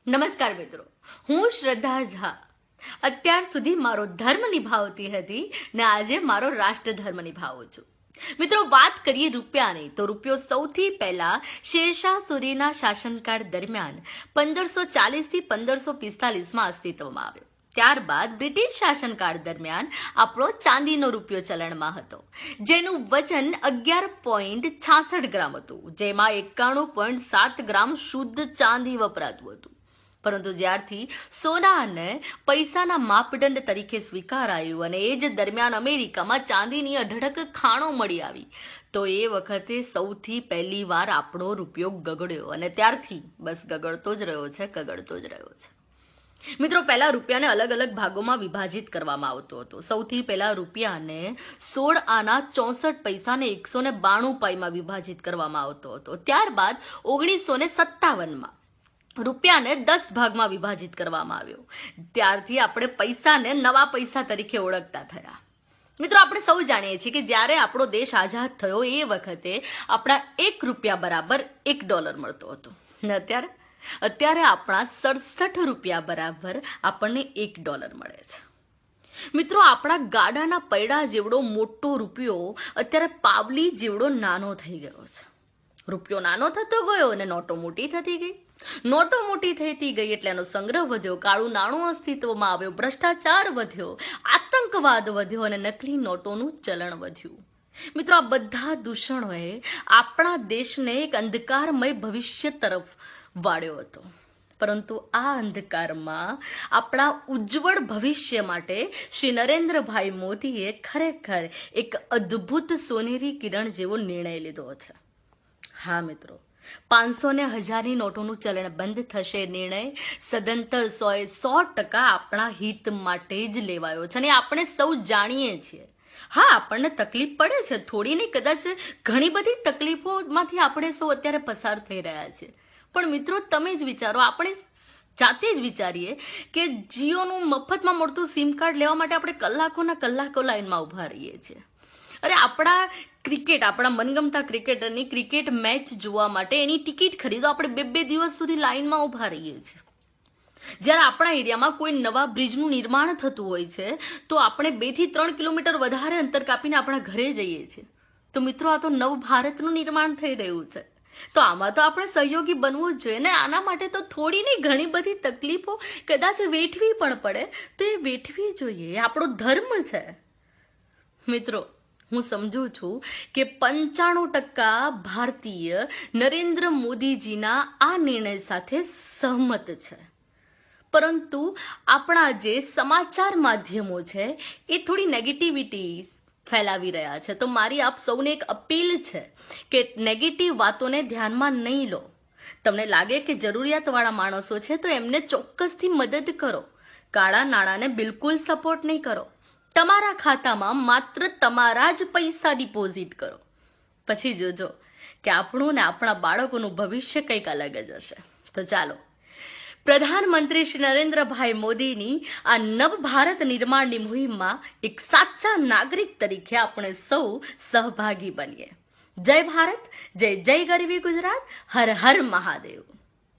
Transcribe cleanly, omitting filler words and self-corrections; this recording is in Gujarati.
નમસ્કાર મિત્રો, હું શ્રદ્ધા ઝા અત્યાર સુધી મારો ધર્મ નિભાવતી હતી ને આજે મારો રાષ્ટ્ર ધર્મ નિભાવું છું. મિત્રો, વાત કરીએ રૂપિયાની તો રૂપિયો સૌથી પહેલા શેરશાહ સૂરીના શાસનકાળ દરમિયાન 1540 થી 1545માં અસ્તિત્વમાં આવ્યો. ત્યારબાદ બ્રિટિશ શાસનકાળ દરમિયાન આપણો ચાંદીનો રૂપિયો ચલણમાં હતો, જેનું વજન 11.66 ગ્રામ હતું, જેમાં 91.7 ગ્રામ શુદ્ધ ચાંદી વપરાતું હતું. પરંતુ જ્યારથી સોનાને પૈસાના માપદંડ તરીકે સ્વીકારાયું અને એ જ દરમિયાન અમેરિકામાં ચાંદીની અઢળક ખાણો મળી આવી, તો એ વખતે સૌથી પહેલી વાર આપણો રૂપિયો ગગડ્યો અને ત્યારથી બસ ગગડતો જ રહ્યો છે. મિત્રો, પહેલા રૂપિયાને અલગ અલગ ભાગોમાં વિભાજિત કરવામાં આવતો હતો. સૌથી પહેલા રૂપિયાને 16 આના 64 પૈસાને 192 પાઈમાં વિભાજિત કરવામાં આવતો હતો. ત્યારબાદ 1957માં રૂપિયાને 10 ભાગમાં વિભાજિત કરવામાં આવ્યો. ત્યારથી આપણે પૈસાને નવા પૈસા તરીકે ઓળખતા થયા. મિત્રો, આપણે સૌ જાણીએ છીએ કે જ્યારે આપણો દેશ આઝાદ થયો એ વખતે આપણા 1 રૂપિયા બરાબર $1 મળતો હતો. અત્યારે આપણા 67 રૂપિયા બરાબર આપણને $1 મળે છે. મિત્રો, આપણા ગાડાના પૈડા જેવડો મોટો રૂપિયો અત્યારે પાવલી જેવડો નાનો થઈ ગયો છે. રૂપિયો નાનો થતો ગયો અને નોટો મોટી થતી ગઈ. નોટો મોટી થતી ગઈ એટલે એનો સંગ્રહ વધ્યો, કાળું નાણું અસ્તિત્વમાં આવ્યો, ભ્રષ્ટાચાર વધ્યો, આતંકવાદ વધ્યો અને નકલી નોટોનું ચલણ વધ્યું. મિત્રો, આ બધા દૂષણોએ આપણા દેશને એક અંધકારમય ભવિષ્ય તરફ વાળ્યો હતો. પરંતુ આ અંધકારમાં આપણા ઉજ્જવળ ભવિષ્ય માટે શ્રી નરેન્દ્રભાઈ મોદીએ ખરેખર એક અદ્ભુત સોનેરી કિરણ જેવો નિર્ણય લીધો છે. હા મિત્રો, 500 ને 1000ની નોટોનું ચલણ બંધ થશે. નિર્ણય સદંતર 100% આપણા હિત માટે જ લેવાયો છે અને આપણે સૌ જાણીએ છીએ. હા, આપણને તકલીફ પડે છે, થોડી નહીં, કદાચ ઘણી બધી તકલીફોમાંથી આપણે સૌ અત્યારે પસાર થઈ રહ્યા છીએ. પણ મિત્રો, તમે જ વિચારો, આપણે જાતે જ વિચારીએ કે જીઓનું મફતમાં મળતું સિમ કાર્ડ લેવા માટે આપણે કલાકોના કલાકો લાઈનમાં ઉભા રહીએ છીએ. અરે, આપણા મનગમતા ક્રિકેટરની ક્રિકેટ મેચ જોવા માટે એની ટિકિટ ખરીદો આપણે 2 દિવસ સુધી લાઈનમાં ઉભા રહીએ છીએ. જ્યારે આપણા એરિયામાં કોઈ નવા બ્રિજનું નિર્માણ થતું હોય છે તો આપણે 2 થી 3 કિલોમીટર વધારે અંતર કાપીને આપણા ઘરે જઈએ છીએ. તો મિત્રો, આ તો નવ ભારતનું નિર્માણ થઈ રહ્યું છે. તો આમાં તો આપણે સહયોગી બનવું જ જોઈએ ને. આના માટે તો થોડી નહીં, ઘણી બધી તકલીફો કદાચ વેઠવી પણ પડે તો એ વેઠવી જોઈએ, એ આપણો ધર્મ છે. મિત્રો, હું સમજુ છું કે 95% ભારતીય નરેન્દ્ર મોદીજીના આ નિર્ણય સાથે સહમત છે. પરંતુ આપણા જે સમાચાર માધ્યમો છે એ થોડી નેગેટિવિટી ફેલાવી રહ્યા છે. તો મારી આપ સૌને એક અપીલ છે કે નેગેટિવ વાતોને ધ્યાનમાં નહીં લો. તમને લાગે કે જરૂરિયાતવાળા માણસો છે તો એમને ચોક્કસથી મદદ કરો. કાળા નાણાંને બિલકુલ સપોર્ટ નહીં કરો. તમારા ખાતામાં માત્ર તમારા જ પૈસા ડિપોઝિટ કરો. પછી જોજો કે આપણું ને આપણા બાળકોનું ભવિષ્ય કંઈક અલગ જ હશે. તો ચાલો, પ્રધાનમંત્રી શ્રી નરેન્દ્રભાઈ મોદીની આ નવ ભારત નિર્માણની મુહિમમાં એક સાચા નાગરિક તરીકે આપણે સૌ સહભાગી બનીએ. જય ભારત, જય જય ગરવી ગુજરાત, હર હર મહાદેવ.